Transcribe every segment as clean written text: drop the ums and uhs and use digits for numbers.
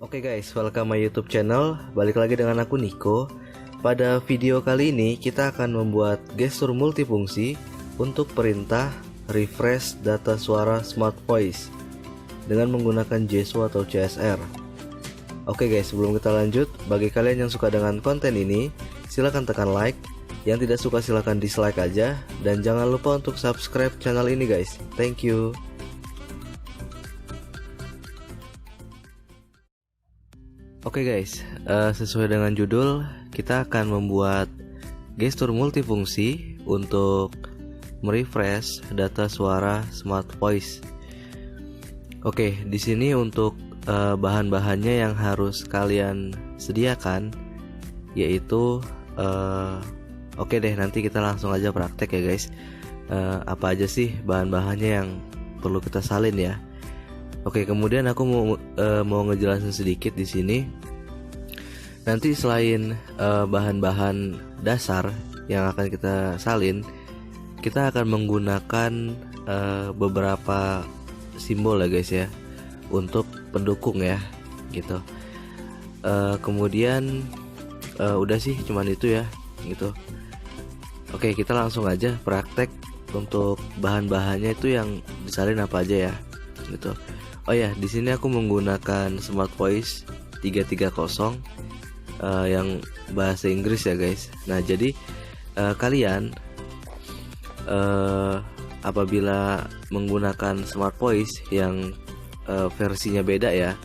Oke guys, welcome my YouTube channel. Balik lagi dengan aku Niko. Pada video kali ini kita akan membuat gestur multifungsi untuk perintah refresh data suara Smart Voice dengan menggunakan JSO atau CSR. Oke guys, sebelum kita lanjut, bagi kalian yang suka dengan konten ini, silahkan tekan like. Yang tidak suka silahkan dislike aja. Dan jangan lupa untuk subscribe channel ini guys. Thank you. Oke guys, sesuai dengan judul, kita akan membuat gestur multifungsi untuk merefresh data suara Smart Voice. Oke, di sini untuk bahan-bahannya yang harus kalian sediakan, yaitu oke deh, nanti kita langsung aja praktek ya guys. Apa aja sih bahan-bahannya yang perlu kita salin ya? Oke, kemudian aku mau ngejelasin sedikit di sini. Nanti selain bahan-bahan dasar yang akan kita salin, kita akan menggunakan beberapa simbol ya guys ya, untuk pendukung ya, gitu. Kemudian udah sih cuman itu ya, gitu. Oke, kita langsung aja praktek untuk bahan-bahannya itu yang disalin apa aja ya, gitu. Oh ya, di sini aku menggunakan Smart Voice 330 yang bahasa Inggris ya guys. Nah, jadi kalian apabila menggunakan Smart Voice yang versinya beda ya,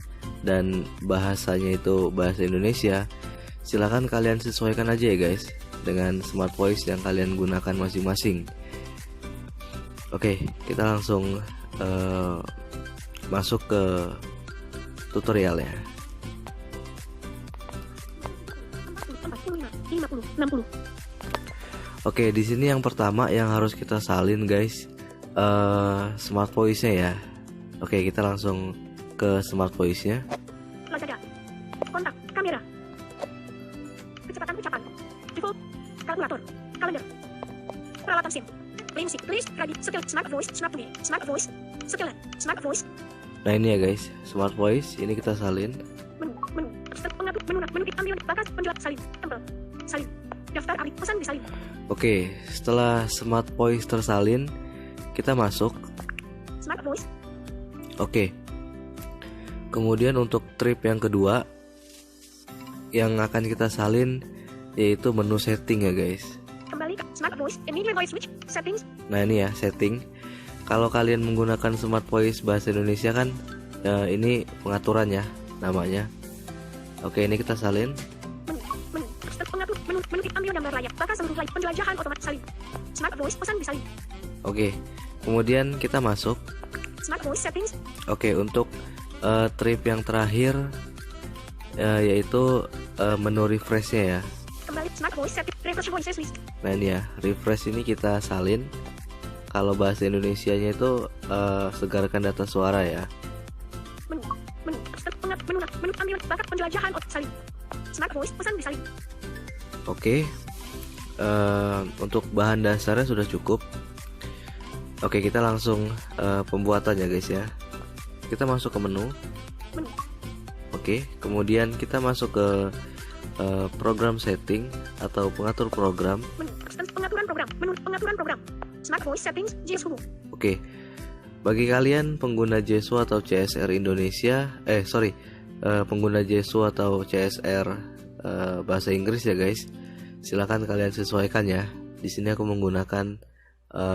dan bahasanya itu bahasa Indonesia, silahkan kalian sesuaikan aja ya guys dengan Smart Voice yang kalian gunakan masing-masing. Oke, kita langsung masuk ke tutorial ya. Oke, di sini yang pertama yang harus kita salin guys, Smart Voice-nya ya. Oke, kita langsung ke Smart Voice-nya. Kontak, kamera, kecepatan ucapan, default, kalkulator, kalender, peralatan SIM, list, ready, skill, Smart Voice, Smart Voice, skill, Smart Voice. Nah ini ya guys, Smart Voice ini kita salin. Menu, menu, ambil, bakas, penjual, salin, tempel, salin, daftar alih, pesan disalin. Oke, setelah Smart Voice tersalin, kita masuk Smart Voice. Oke. Kemudian untuk trip yang kedua yang akan kita salin yaitu menu setting ya guys. Kembali ke Smart Voice, immediate voice switch, settings. Nah ini ya setting. Kalau kalian menggunakan Smart Voice bahasa Indonesia kan ini pengaturan ya namanya. Oke, ini kita salin. Menu, ambil gambar layar, bakas seluruh layar, penjelajahan otomatis salin. Smart Voice, pesan disalin. Oke, kemudian kita masuk Smart Voice settings. Oke, untuk trip yang terakhir yaitu menu refresh-nya ya. Kembali Smart Voice setting, refresh voices list. Nah ini ya, refresh ini kita salin. Kalau bahasa Indonesianya itu segarkan data suara ya. Menu, ambil, bakat penjelajahan salin. Smart Voice, pesan disalin. Oke, untuk bahan dasarnya sudah cukup. Oke, kita langsung pembuatannya guys ya. Kita masuk ke menu. Oke, kemudian kita masuk ke program setting atau pengatur program. Pengaturan program. Smart Voice settings, JSO. Oke, bagi kalian pengguna JSO atau CSR Indonesia, pengguna JSO atau CSR bahasa Inggris ya guys, silakan kalian sesuaikan ya. Di sini aku menggunakan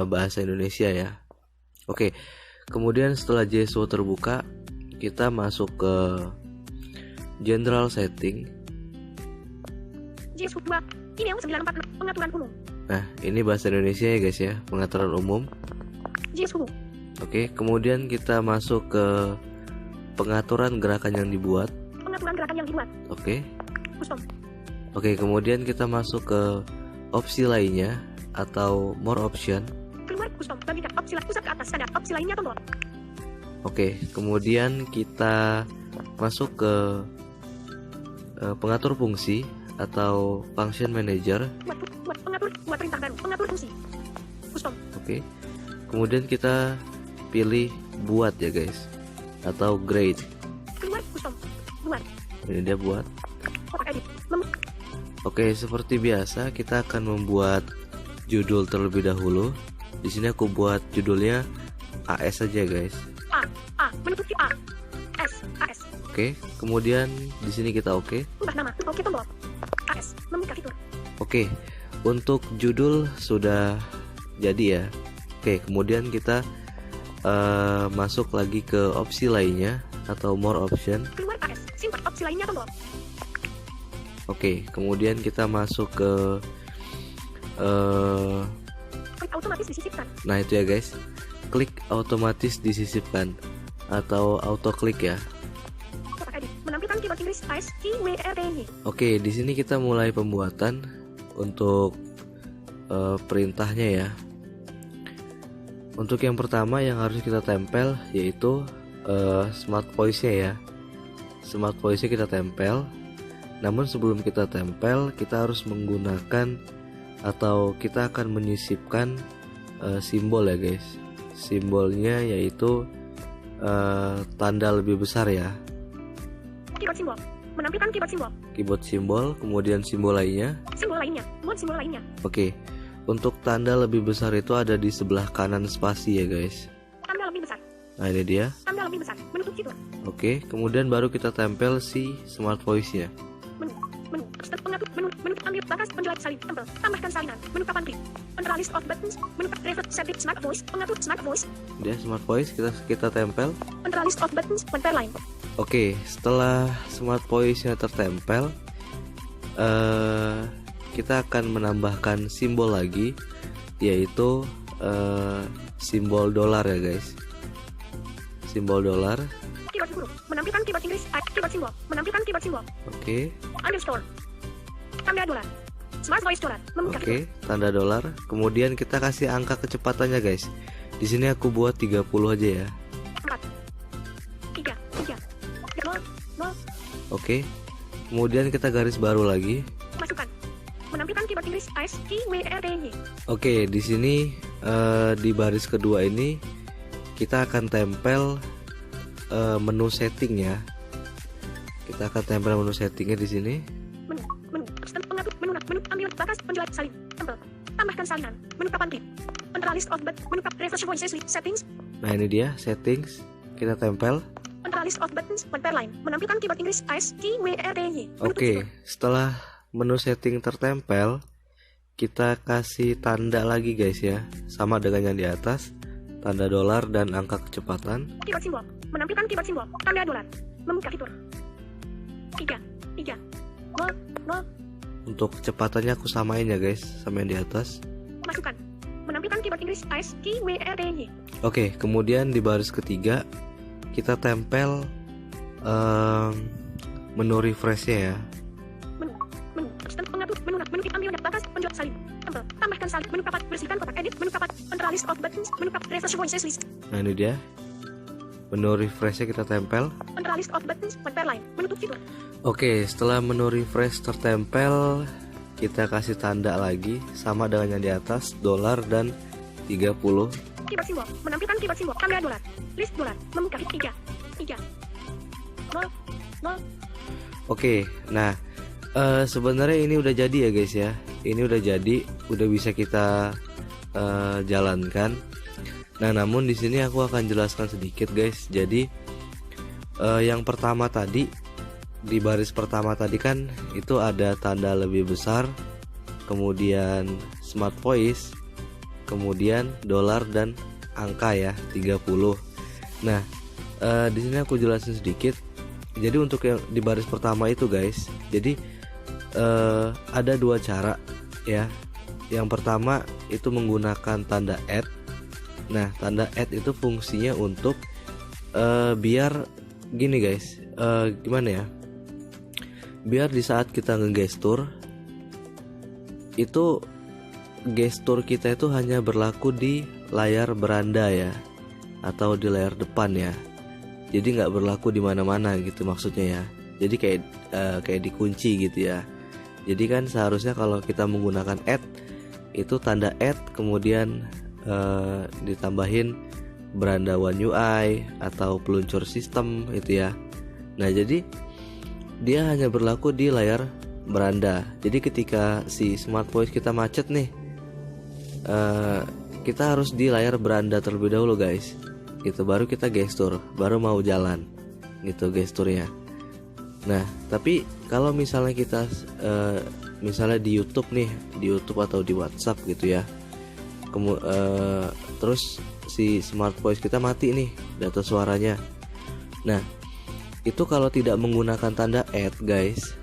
bahasa Indonesia ya. Oke, kemudian setelah JSO terbuka, kita masuk ke General Setting. JSO 2, ini yang 94, pengaturan umum. Nah, ini bahasa Indonesia ya guys ya, pengaturan umum. JSO. Oke, kemudian kita masuk ke pengaturan gerakan yang dibuat. Pengaturan gerakan yang dibuat. Oke. Custom. Oke, kemudian kita masuk ke opsi lainnya atau more option. Keluar custom, bagikan opsi pusat ke atas, standar, opsi lainnya tombol. Oke, kemudian kita masuk ke pengatur fungsi atau function manager. Buat perintah baru, pengatur fungsi. Custom. Oke. Kemudian kita pilih buat ya guys, atau grade. Keluar custom. Buat. Ini dia buat. Kotak edit. Oke, seperti biasa kita akan membuat judul terlebih dahulu. Di sini aku buat judulnya AS saja, guys. A. Menutup A. S. AS. Oke, kemudian di sini kita oke. Ubah nama. Oke tombol. AS. Membuka fitur. Oke, untuk judul sudah jadi ya. Oke, kemudian kita masuk lagi ke opsi lainnya atau more option. Keluar AS. Simpan opsi lainnya tombol. Oke, kemudian kita masuk ke Klik otomatis disisipkan. nah itu ya guys, klik otomatis disisipkan atau auto klik ya. Kotak edit. Menampilkan keyboard Inggris AS KWRTY. Oke, di sini kita mulai pembuatan untuk perintahnya ya. Untuk yang pertama yang harus kita tempel yaitu smart voice-nya ya. Smart voice-nya kita tempel. Namun sebelum kita tempel, kita harus menggunakan atau kita akan menyisipkan simbol ya guys. Simbolnya yaitu tanda lebih besar ya. Keyboard simbol. Menampilkan keyboard simbol. Keyboard simbol, kemudian simbol lainnya. Simbol lainnya. Buat simbol lainnya. Oke. Untuk tanda lebih besar itu ada di sebelah kanan spasi ya guys. Tanda lebih besar. Nah ini dia. Tanda lebih besar. Menutup fitur. Oke, kemudian baru kita tempel si smart voice-nya. Menu. Pengatur. Menu ambil batas penjelajah salin. Tempel. Tambahkan salinan. Menu kapan klik. Control list of buttons. Menu refer setting smart voice. Pengatur smart voice. Dia smart voice kita tempel. Control list of buttons. Control line. Oke, setelah smart voice-nya tertempel, kita akan menambahkan simbol lagi, yaitu simbol dolar ya guys. Simbol dolar. Keyboard huruf. Menampilkan keyboard Inggris. Keyboard simbol. Menampilkan keyboard simbol. Oke. Underscore. Tanda dolar. Smart voice dolar. Membuka Oke, tanda dolar. Kemudian kita kasih angka kecepatannya guys. Di sini aku buat 30 aja ya. 4 3 0 0. Oke. Kemudian kita garis baru lagi. Masukkan. Menampilkan keyboard Inggris AS KWRTY. Oke, di sini di baris kedua ini kita akan tempel menu setting ya. Kita akan tempel menu settingnya di sini. Menu pengatur. Menu ambil batas penjelajah salin. Tempel. Tambahkan salinan. Menu kapan klik. Control list of buttons. Menu reverse voices settings. Nah ini dia settings. Kita tempel. Control list of buttons. Control line. Menampilkan keyboard Inggris AS KWRTY. Oke, setelah menu setting tertempel, kita kasih tanda lagi guys ya, sama dengan yang di atas, tanda dolar dan angka kecepatan. Keyboard simbol. Menampilkan keyboard simbol. Tanda dolar. Membuka fitur. 3 0 0. Untuk kecepatannya aku samain ya guys, sama yang di atas. Masukkan. Menampilkan keyboard Inggris AS KWRTY. Oke, kemudian di baris ketiga kita tempel menu refreshnya ya. Menu pengatur. Menu ambil batas penjelajah salin. Tempel. Tambahkan salin. Menu kapan. Bersihkan kotak edit. Menu kapan. Control list of buttons. Menu kapan. Reverse voices list. Nah ini dia. Menu refreshnya kita tempel. Control list of buttons. Control line. Menutup fitur. Oke, setelah menu refresh tertempel, kita kasih tanda lagi sama dengan yang di atas, dolar dan 30. Keyboard simbol. Menampilkan keyboard simbol. Tanda dolar. List dolar. Membuka 3 0 0. Oke, nah sebenarnya ini udah jadi ya guys ya. Ini udah jadi, udah bisa kita jalankan. Nah, namun di sini aku akan jelaskan sedikit guys. Jadi yang pertama tadi, di baris pertama tadi kan itu ada tanda lebih besar, kemudian smart voice, kemudian dolar dan angka ya 30. Nah, di sini aku jelasin sedikit. Jadi untuk yang di baris pertama itu guys, jadi ada dua cara ya. Yang pertama itu menggunakan tanda add. Nah, tanda add itu fungsinya untuk biar gini guys, gimana ya? Biar di saat kita ngegestur itu gestur kita itu hanya berlaku di layar beranda ya, atau di layar depan ya. Jadi nggak berlaku di mana-mana gitu maksudnya ya. Jadi kayak dikunci gitu ya. Jadi kan seharusnya kalau kita menggunakan add itu tanda add kemudian ditambahin beranda One UI atau peluncur sistem itu ya. Nah jadi dia hanya berlaku di layar beranda. Jadi ketika si Smart Voice kita macet nih, kita harus di layar beranda terlebih dahulu guys. Gitu baru kita gestur, baru mau jalan gitu gesturnya. Nah tapi kalau misalnya kita misalnya di YouTube nih, di YouTube atau di WhatsApp gitu ya, terus si Smart Voice kita mati nih data suaranya. Nah itu kalau tidak menggunakan tanda add guys,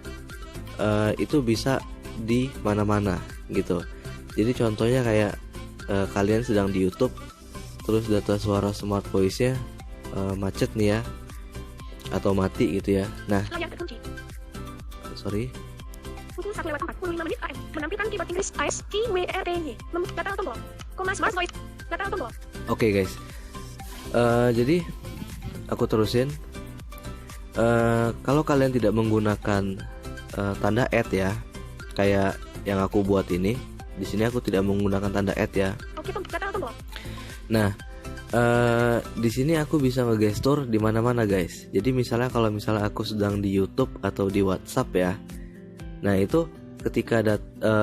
itu bisa di mana-mana gitu. Jadi contohnya kayak kalian sedang di YouTube, terus data suara Smart Voice-nya macet nih ya, atau mati gitu ya. Nah, Layar terkunci. sorry. Pukul 1:45 AM. Menampilkan keyboard Inggris AS KWRTY. Data tombol. Koma Smart Voice. Data tombol. Oke guys. Jadi aku terusin. Kalau kalian tidak menggunakan tanda add ya, kayak yang aku buat ini, di sini aku tidak menggunakan tanda add ya. Oke, data tombol. Nah, di sini aku bisa ngegestur di mana-mana guys. Jadi misalnya kalau misalnya aku sedang di YouTube atau di WhatsApp ya, nah itu ketika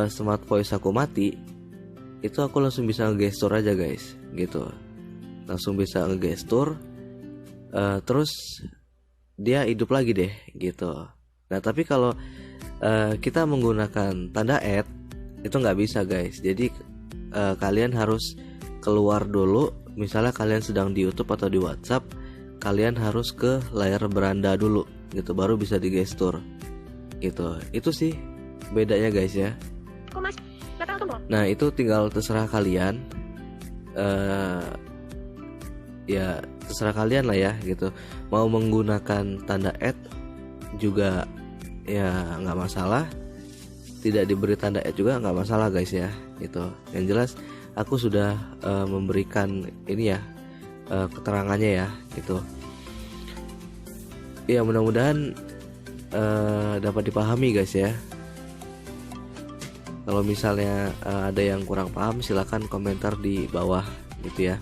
Smart Voice aku mati, itu aku langsung bisa ngegestur aja guys, gitu. Langsung bisa ngegestur, terus dia hidup lagi deh, gitu. Nah tapi kalau kita menggunakan tanda add, itu nggak bisa guys. Jadi kalian harus keluar dulu. Misalnya kalian sedang di YouTube atau di WhatsApp, kalian harus ke layar beranda dulu, gitu, baru bisa digestur, gitu. Itu sih bedanya guys ya. Koma data tombol. Nah itu tinggal terserah kalian, ya terserah kalian lah ya, gitu. Mau menggunakan tanda add juga ya nggak masalah, tidak diberi tanda add juga nggak masalah guys ya, gitu. Yang jelas aku sudah memberikan ini ya, keterangannya ya, gitu. Ya mudah-mudahan dapat dipahami guys ya. Kalau misalnya ada yang kurang paham, silakan komentar di bawah gitu ya.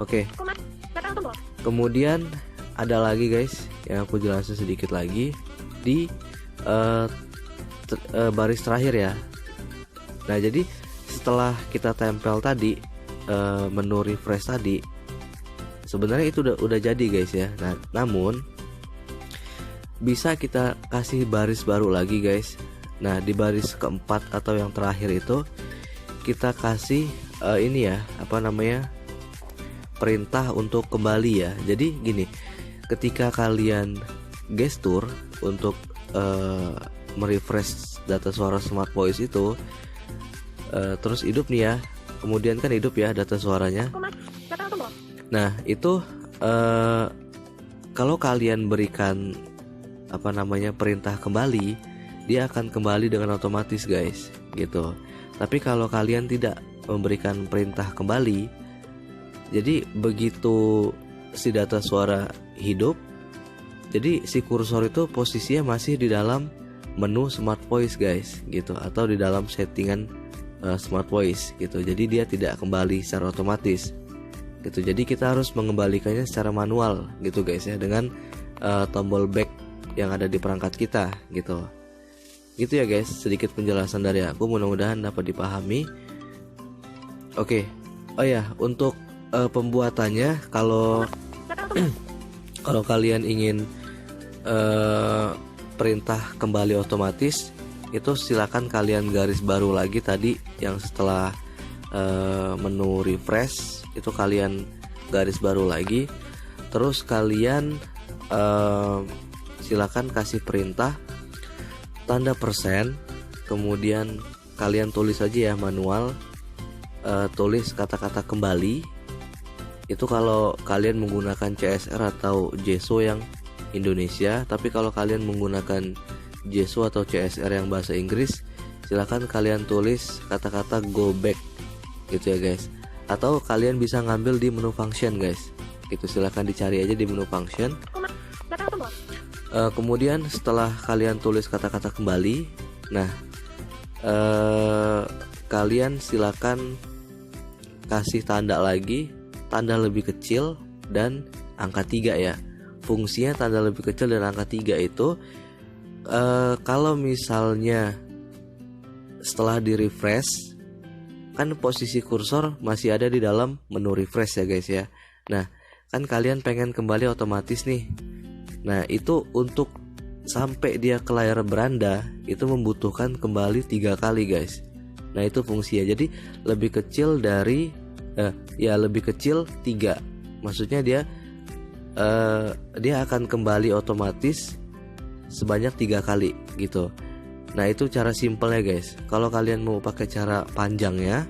Oke. Koma data tombol. Kemudian ada lagi guys yang aku jelasin sedikit lagi di baris terakhir ya. Nah jadi setelah kita tempel tadi menu refresh tadi, sebenarnya itu udah jadi guys ya. Nah namun bisa kita kasih baris baru lagi guys. Nah di baris keempat atau yang terakhir itu kita kasih ini ya, apa namanya, perintah untuk kembali ya. Jadi gini, ketika kalian gestur untuk merefresh data suara Smart Voice itu, terus hidup nih ya, kemudian kan hidup ya data suaranya. Koma data tombol. Nah itu kalau kalian berikan apa namanya perintah kembali, dia akan kembali dengan otomatis guys, gitu. Tapi kalau kalian tidak memberikan perintah kembali, jadi begitu si data suara hidup, jadi si kursor itu posisinya masih di dalam menu Smart Voice guys, gitu, atau di dalam settingan Smart Voice gitu. Jadi dia tidak kembali secara otomatis gitu. Jadi kita harus mengembalikannya secara manual gitu guys ya, dengan tombol back yang ada di perangkat kita gitu. Gitu ya guys, sedikit penjelasan dari aku, mudah-mudahan dapat dipahami. Oke. Oh ya, untuk pembuatannya, kalau kalau kalian ingin perintah kembali otomatis, itu silakan kalian garis baru lagi tadi yang setelah menu refresh, itu kalian garis baru lagi. Terus kalian silakan kasih perintah tanda persen, kemudian kalian tulis aja ya manual, tulis kata-kata kembali. Itu kalau kalian menggunakan CSR atau JSO yang Indonesia. Tapi kalau kalian menggunakan JSO atau CSR yang bahasa Inggris, silakan kalian tulis kata-kata go back gitu ya guys. Atau kalian bisa ngambil di menu function guys, itu silakan dicari aja di menu function. Kemudian setelah kalian tulis kata-kata kembali, nah kalian silakan kasih tanda lagi, tanda lebih kecil dan angka 3 ya. Fungsinya tanda lebih kecil dan angka 3 itu kalau misalnya setelah di refresh, kan posisi kursor masih ada di dalam menu refresh ya guys ya. Nah, kan kalian pengen kembali otomatis nih. Nah, itu untuk sampai dia ke layar beranda itu membutuhkan kembali 3 kali guys. Nah, itu fungsinya. Jadi lebih kecil dari lebih kecil 3. Maksudnya dia akan kembali otomatis sebanyak 3 kali gitu. Nah, itu cara simpelnya guys. Kalau kalian mau pakai cara panjangnya,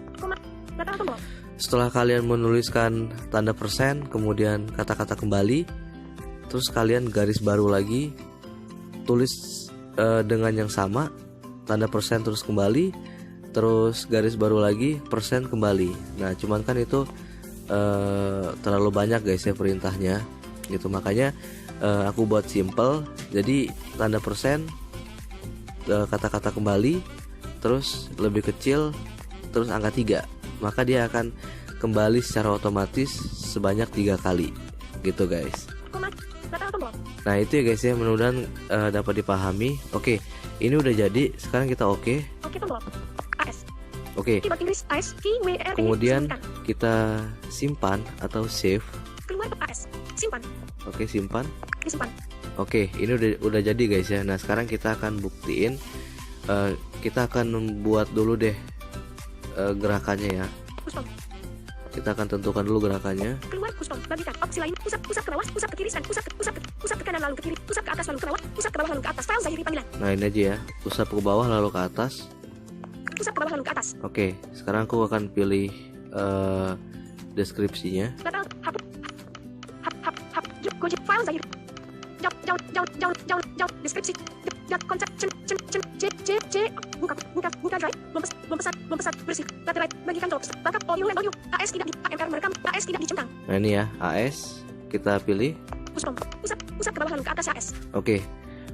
setelah kalian menuliskan tanda persen, kemudian kata-kata kembali, terus kalian garis baru lagi, tulis dengan yang sama, tanda persen terus kembali, terus garis baru lagi, persen kembali. Nah, cuman kan itu terlalu banyak guys ya perintahnya gitu. Makanya aku buat simple. Jadi tanda persen, kata-kata kembali, terus lebih kecil, terus angka 3, maka dia akan kembali secara otomatis sebanyak 3 kali gitu guys. Nah, itu ya guys ya, mudah-mudahan dapat dipahami. Oke, ini udah jadi. Sekarang kita oke. Oke. Kemudian kita simpan atau save. Oke, simpan. Oke, ini udah jadi guys ya. Nah, sekarang kita akan buktiin. Kita akan membuat dulu deh gerakannya ya. Kita akan tentukan dulu gerakannya. Keluar custom, bagikan opsi lain, pusat ke bawah, pusat ke kiri, pusat ke kanan lalu ke kiri, pusat ke atas lalu ke bawah, pusat ke bawah lalu ke atas. File Zahiri panggilan. Nah, ini aja ya. Pusat ke bawah lalu ke atas. Pusat ke bawah lalu ke atas. Oke, sekarang aku akan pilih deskripsinya. File Zahiri. Jauh, deskripsi. Konsep, buka drive, membesar, bersih, baterai, bagikan jobs, backup audio and audio, AS tidak di, AMR merekam, AS tidak dicentang. Nah, ini ya, AS, kita pilih. Usap ke bawah lalu ke atas AS. Oke,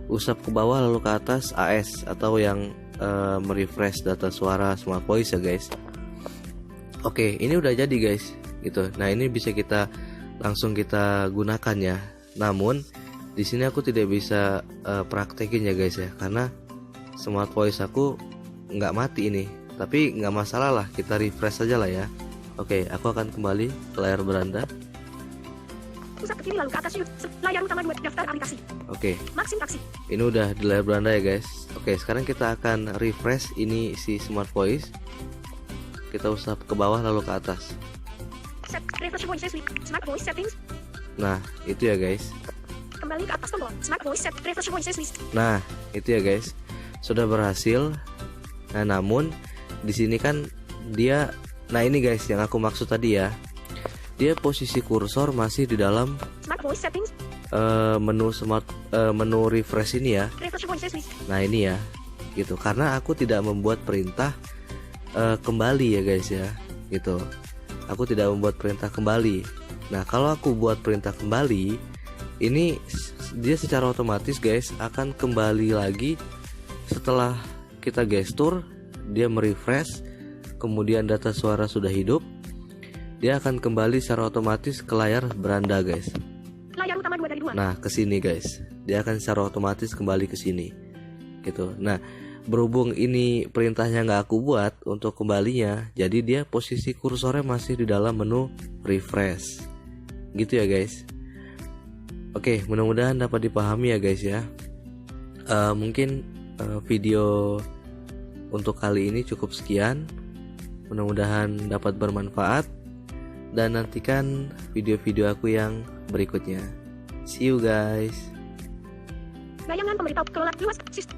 usap ke bawah lalu ke atas AS, atau yang merefresh data suara Smart Voice ya guys. Oke, ini udah jadi guys, gitu. Nah, ini bisa kita langsung kita gunakan ya. Namun di sini aku tidak bisa praktekin ya guys ya, karena Smart Voice aku nggak mati ini. Tapi nggak masalah lah, kita refresh saja lah ya. Oke, aku akan kembali ke layar beranda. Pusat ke kiri lalu ke atas, layar utama 2, daftar aplikasi. Oke. Maxim taksi. Ini udah di layar beranda ya guys. Oke, sekarang kita akan refresh ini si Smart Voice. Kita usap ke bawah lalu ke atas. Set refresh voices with Smart Voice settings. Nah, itu ya guys. Kembali ke atas tombol Smart Voice set refresh voices list. Nah, itu ya guys. Sudah berhasil. Nah, namun di sini kan dia, nah ini guys yang aku maksud tadi ya. Dia posisi kursor masih di dalam Smart Voice settings. Menu refresh ini ya. Refresh voices list. Nah, ini ya. Gitu. Karena aku tidak membuat perintah kembali ya guys ya. Gitu. Aku tidak membuat perintah kembali. Nah, kalau aku buat perintah kembali, ini dia secara otomatis guys akan kembali lagi setelah kita gestur, dia merefresh, kemudian data suara sudah hidup, dia akan kembali secara otomatis ke layar beranda guys. Layar utama 2 dari 2. Nah, ke sini guys, dia akan secara otomatis kembali ke sini, gitu. Nah, berhubung ini perintahnya nggak aku buat untuk kembalinya, jadi dia posisi kursornya masih di dalam menu refresh, gitu ya guys. Oke, mudah-mudahan dapat dipahami ya guys ya. Mungkin video untuk kali ini cukup sekian. Mudah-mudahan dapat bermanfaat. Dan nantikan video-video aku yang berikutnya. See you guys. Bayangan pemberitahu kelola luas sistem.